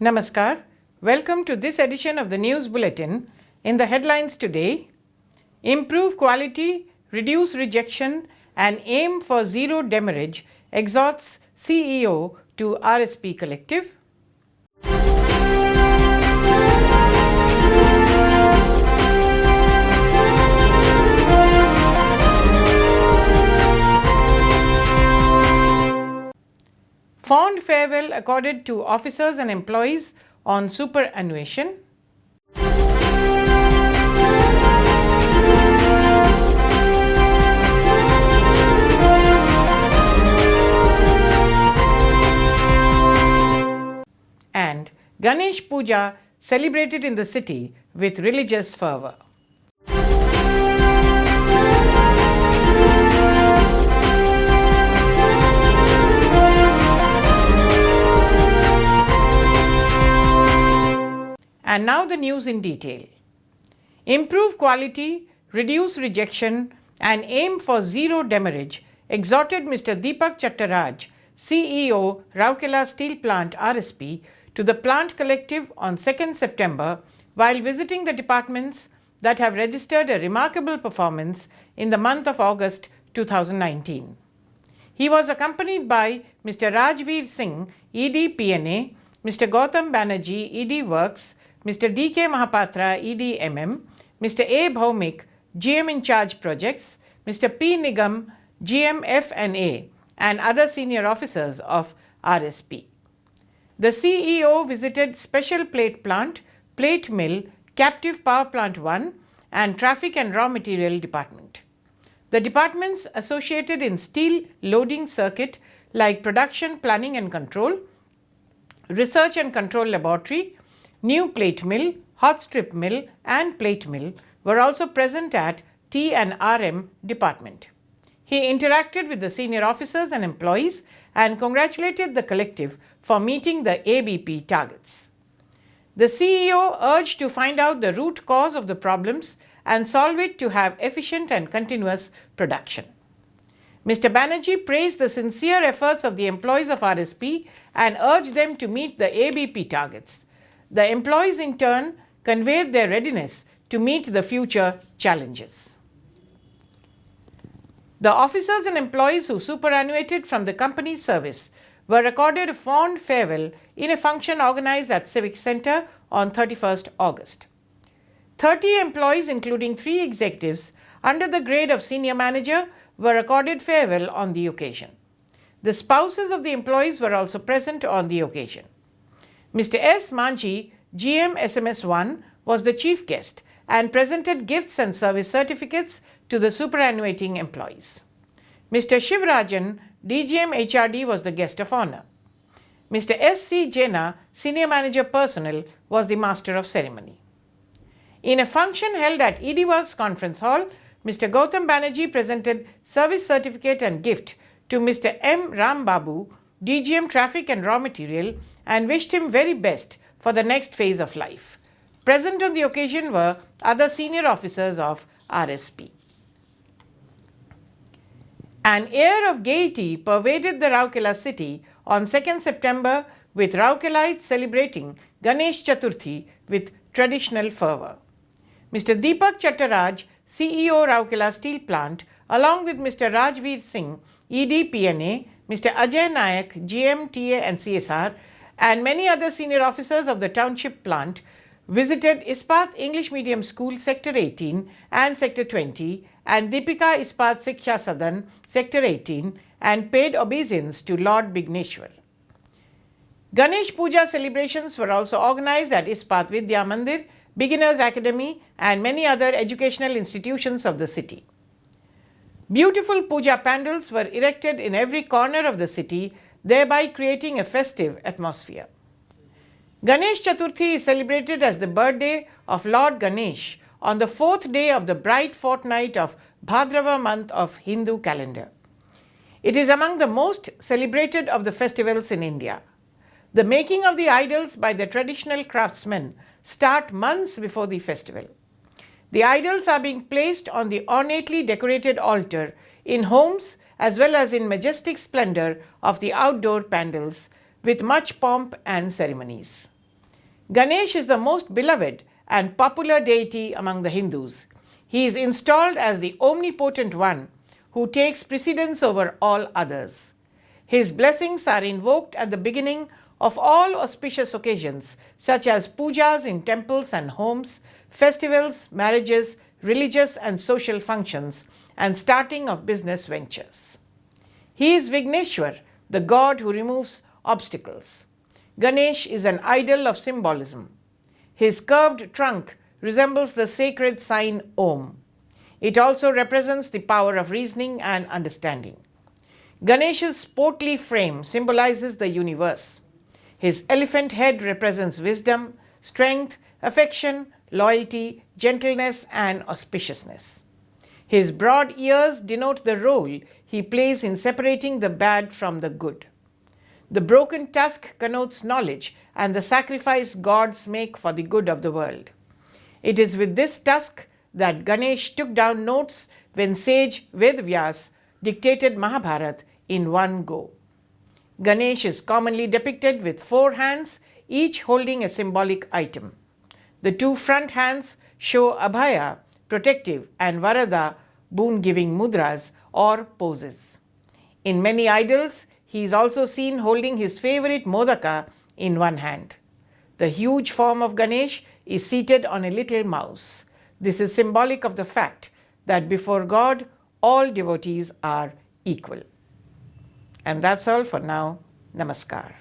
Namaskar. Welcome to this edition of the News Bulletin. In the headlines today, improve quality, reduce rejection and aim for zero demurrage exhorts CEO to RSP Collective. Fond farewell accorded to officers and employees on superannuation. And Ganesh Puja celebrated in the city with religious fervor. And now the news in detail. Improve quality, reduce rejection and aim for zero demurrage exhorted Mr. Deepak Chattaraj, CEO, Rourkela Steel Plant RSP, to the plant collective on 2nd September while visiting the departments that have registered a remarkable performance in the month of August 2019. He was accompanied by Mr. Rajveer Singh, ED PNA, Mr. Gautam Banerjee, ED Works, Mr. D.K. Mahapatra, ED-MM, Mr. A. Bhaumik, GM in charge projects, Mr. P. Nigam, GM F&A, and other senior officers of RSP. The CEO visited Special Plate Plant, Plate Mill, Captive Power Plant 1, and Traffic and Raw Material Department. The departments associated in steel loading circuit like Production Planning and Control, Research and Control Laboratory, New Plate Mill, Hot Strip Mill and Plate Mill were also present at T&RM department. He interacted with the senior officers and employees and congratulated the collective for meeting the ABP targets. The CEO urged to find out the root cause of the problems and solve it to have efficient and continuous production. Mr. Banerjee praised the sincere efforts of the employees of RSP and urged them to meet the ABP targets. The employees in turn conveyed their readiness to meet the future challenges. The officers and employees who superannuated from the company's service were accorded a fond farewell in a function organized at Civic Center on 31st August. 30 employees, including 3 executives under the grade of senior manager, were accorded farewell on the occasion. The spouses of the employees were also present on the occasion. Mr. S. Manji, GM SMS1, was the chief guest and presented gifts and service certificates to the superannuating employees. Mr. Shivrajan, DGM HRD, was the guest of honor. Mr. S. C. Jena, Senior Manager Personnel, was the master of ceremony. In a function held at ED Works Conference Hall, Mr. Gautam Banerjee presented service certificate and gift to Mr. M. Rambabu, DGM Traffic and Raw Material, and wished him very best for the next phase of life. Present on the occasion were other senior officers of RSP. An air of gaiety pervaded the Rourkela city on 2nd September with Rourkelites celebrating Ganesh Chaturthi with traditional fervor. Mr. Deepak Chattaraj, CEO Rourkela Steel Plant, along with Mr. Rajveer Singh, ED PNA, Mr. Ajay Nayak, GM TA and CSR, and many other senior officers of the township plant visited Ispat English Medium School Sector 18 and Sector 20 and Deepika Ispat Siksha Sadan Sector 18 and paid obeisance to Lord Bigneshwar. Ganesh Puja celebrations were also organized at Ispat Vidya Mandir, Beginners Academy and many other educational institutions of the city. Beautiful puja pandals were erected in every corner of the city, thereby creating a festive atmosphere. Ganesh Chaturthi is celebrated as the birthday of Lord Ganesh on the 4th day of the bright fortnight of Bhadrava month of Hindu calendar. It is among the most celebrated of the festivals in India. The making of the idols by the traditional craftsmen start months before the festival. The idols are being placed on the ornately decorated altar in homes as well as in majestic splendor of the outdoor pandals with much pomp and ceremonies. Ganesh is the most beloved and popular deity among the Hindus. He is installed as the omnipotent one who takes precedence over all others. His blessings are invoked at the beginning of all auspicious occasions such as pujas in temples and homes, festivals, marriages, religious and social functions, and starting of business ventures. He is Vigneshwar, the god who removes obstacles. Ganesh is an idol of symbolism. His curved trunk resembles the sacred sign Om. It also represents the power of reasoning and understanding. Ganesh's portly frame symbolizes the universe. His elephant head represents wisdom, strength, affection, loyalty, gentleness, and auspiciousness. His broad ears denote the role he plays in separating the bad from the good. The broken tusk connotes knowledge and the sacrifice gods make for the good of the world. It is with this tusk that Ganesh took down notes when sage Vedvyas dictated Mahabharata in one go. Ganesh is commonly depicted with 4 hands, each holding a symbolic item. The 2 front hands show Abhaya, protective, and Varada, boon-giving mudras or poses. In many idols, he is also seen holding his favorite modaka in one hand. The huge form of Ganesh is seated on a little mouse. This is symbolic of the fact that before God, all devotees are equal. And that's all for now. Namaskar.